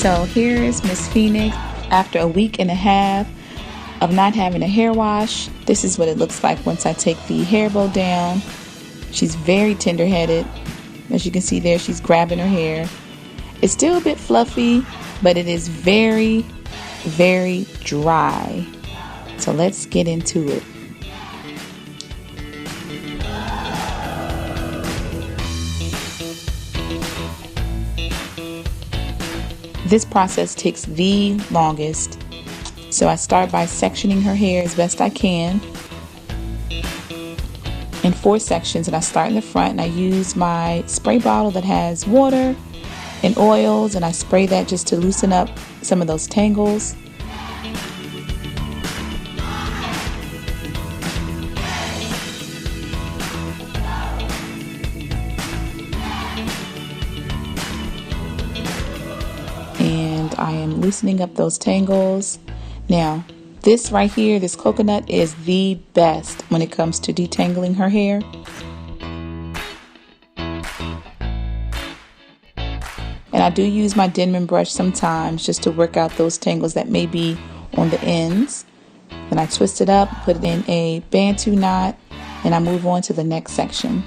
So here's Miss Phoenix after a week and a half of not having a hair wash. This is what it looks like once I take the hair bow down. She's very tender-headed. As you can see there, she's grabbing her hair. It's still a bit fluffy, but it is very, very dry. So let's get into it. This process takes the longest. So I start by sectioning her hair as best I can in 4 sections, and I start in the front and I use my spray bottle that has water and oils, and I spray that just to loosen up some of those tangles. And I am loosening up those tangles. Now, this right here, this coconut, is the best when it comes to detangling her hair. And I do use my Denman brush sometimes just to work out those tangles that may be on the ends. Then I twist it up, put it in a bantu knot, and I move on to the next section.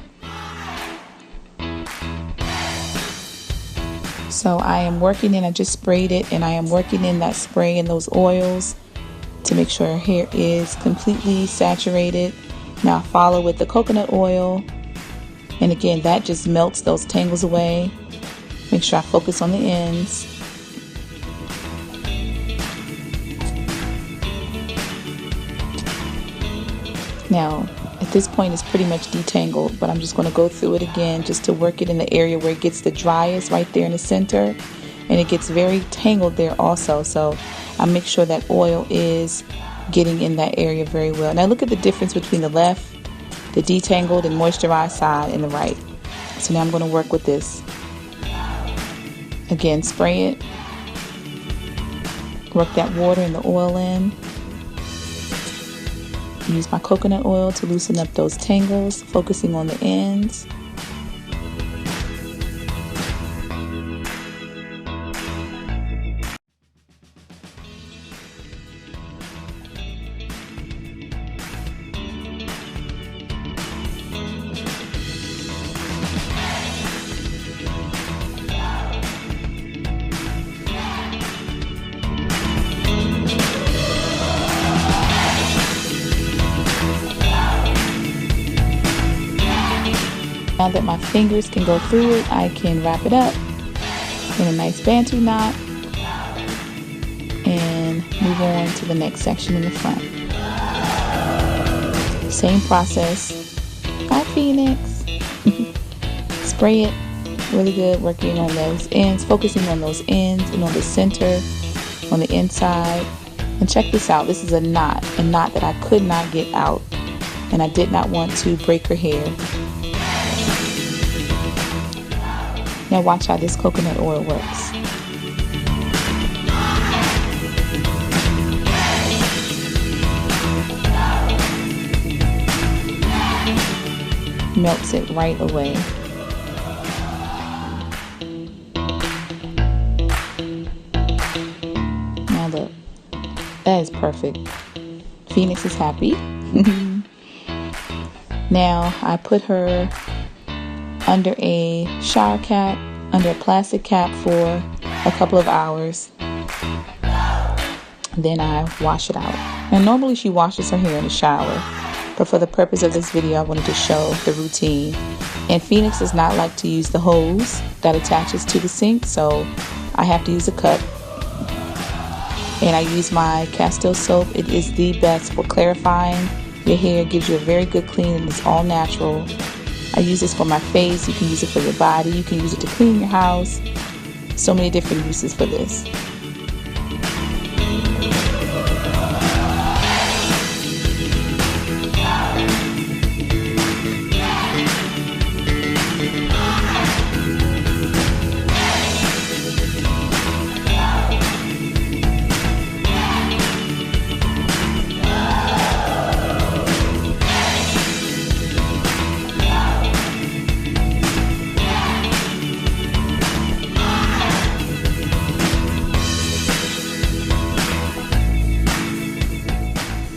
So I am working in, I just sprayed it, and I am working in that spray and those oils to make sure her hair is completely saturated. Now I follow with the coconut oil, and again that just melts those tangles away. Make sure I focus on the ends. Now at this point it's pretty much detangled, but I'm just going to go through it again just to work it in the area where it gets the driest, right there in the center, and it gets very tangled there also. So I make sure that oil is getting in that area very well. Now look at the difference between the left, the detangled and moisturized side, and the right. So now I'm going to work with this. Again, spray it. Work that water and the oil in. Use my coconut oil to loosen up those tangles, focusing on the ends. Now that my fingers can go through it, I can wrap it up in a nice bantu knot and move on to the next section in the front. Same process. Hi, Phoenix. Spray it really good, working on those ends, focusing on those ends and on the center, on the inside. And check this out. This is a knot that I could not get out, and I did not want to break her hair. Now watch how this coconut oil works. Melts it right away. Now look, that is perfect. Phoenix is happy. Now I put her under a shower cap, under a plastic cap for a couple of hours. Then I wash it out. Now normally she washes her hair in the shower, but for the purpose of this video I wanted to show the routine. And Phoenix does not like to use the hose that attaches to the sink, so I have to use a cup. And I use my Castile soap. It is the best for clarifying your hair, gives you a very good clean, and it's all natural. I use this for my face. You can use it for your body. You can use it to clean your house. So many different uses for this.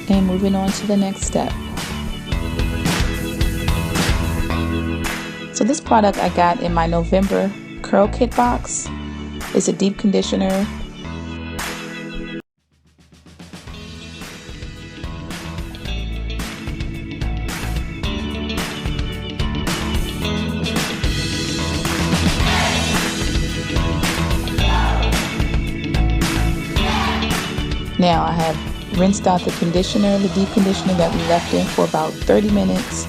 And moving on to the next step. So this product I got in my November CurlKit box. It's a deep conditioner. Now I have rinsed out the conditioner, the deep conditioner that we left in for about 30 minutes.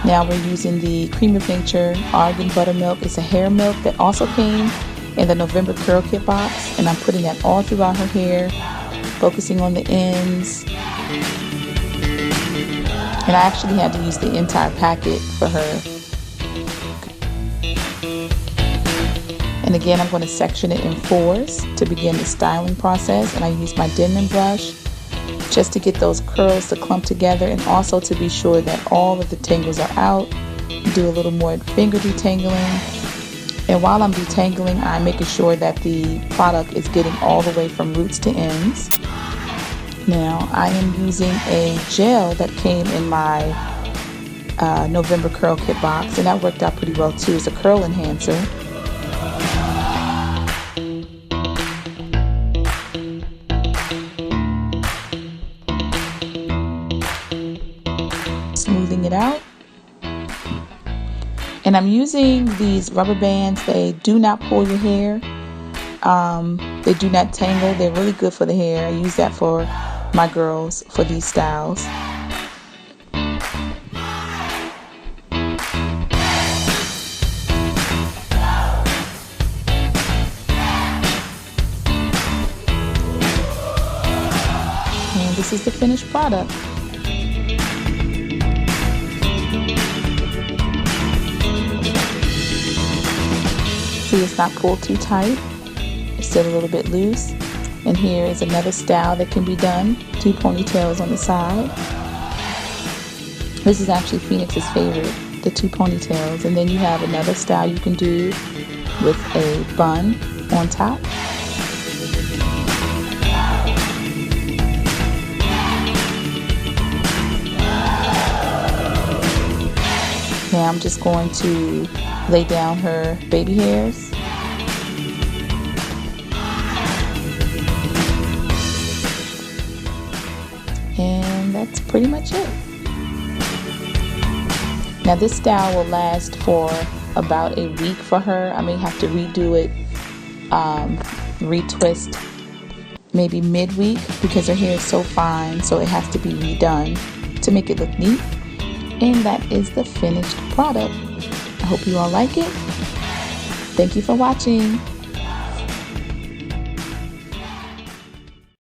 Now we're using the Cream of Nature Argan Buttermilk. It's a hair milk that also came in the November CurlKit box, and I'm putting that all throughout her hair, focusing on the ends. And I actually had to use the entire packet for her. And again, I'm going to section it in 4s to begin the styling process. And I use my Denman brush just to get those curls to clump together, and also to be sure that all of the tangles are out. Do a little more finger detangling. And while I'm detangling, I'm making sure that the product is getting all the way from roots to ends. Now I am using a gel that came in my November CurlKit box, and that worked out pretty well too. It's a curl enhancer. Smoothing it out. And I'm using these rubber bands. They do not pull your hair. They do not tangle. They're really good for the hair. I use that for my girls for these styles. And this is the finished product. See, it's not pulled too tight. It's still a little bit loose. And here is another style that can be done. 2 ponytails on the side. This is actually Phoenix's favorite, the 2 ponytails. And then you have another style you can do with a bun on top. Now I'm just going to lay down her baby hairs. And that's pretty much it. Now this style will last for about a week for her. I may have to redo it, retwist maybe midweek, because her hair is so fine, so it has to be redone to make it look neat. And that is the finished product. I hope you all like it. Thank you for watching.